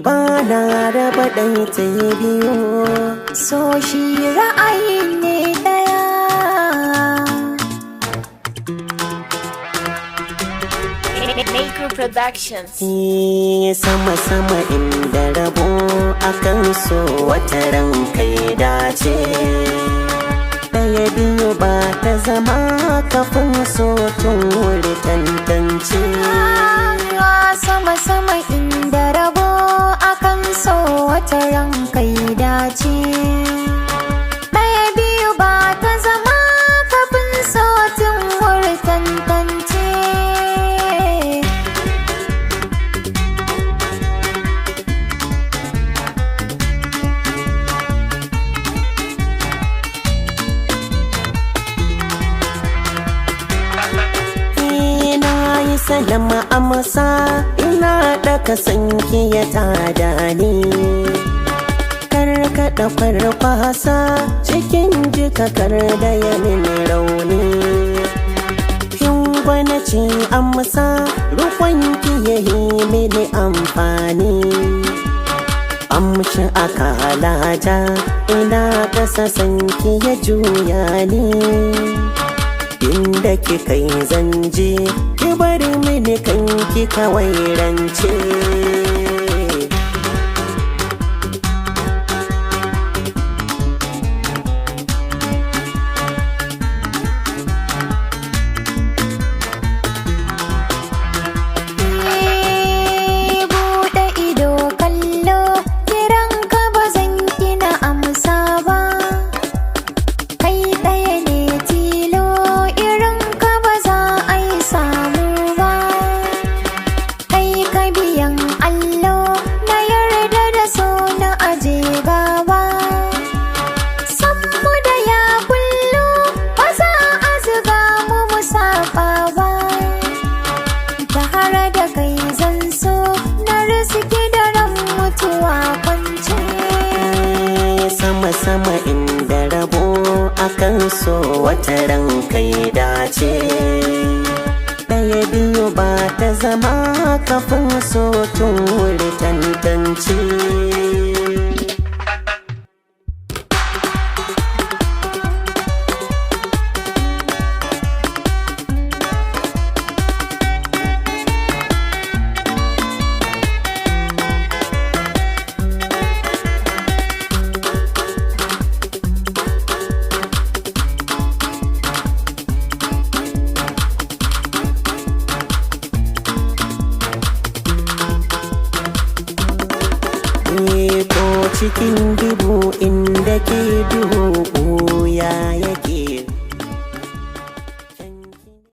ba na raba ɗaya ta biyu, so shi ra'ayi ne ɗaya. Maker Productions. Sama-sama inda rabo akan so wata ran kai dace. Ɗaya biyu ba ta zama kafin so tun wuri tantance. Sama-sama inda rabo akan so wata ran kai dace. Ɗaya biyu ba ta zama kafin so tun wuri tantance. Salama amsa ina ɗaka sanki ya tada ni, karkaɗa farfasa cikin jikakar da ya mini rauni. Kin gwana ce amsa ruwanki ya yi mini amfani, amshi aka halata ina ƙasa sanki ya juya ni. Inda kika yi zanje ki bari mini kanki kawai rance. Buɗe ido kallo kiran ka ba zan kina amsa ba, kai ɗaya ne tilo irin ka ba za a yi samu ba. Kai ka biyan allo na yarda da so na aje gaba, sanmu da ya kullu ba za a zuga mu musafa ba. Tare da kai zan so na riski da ran mutuwa kwance. Sama-sama inda rabo akan so wata ran kai dace. Ɗaya biyu ba ta zama kafin so tun wuri tantance. Ko cikin dubu inda ke duhu ɓuya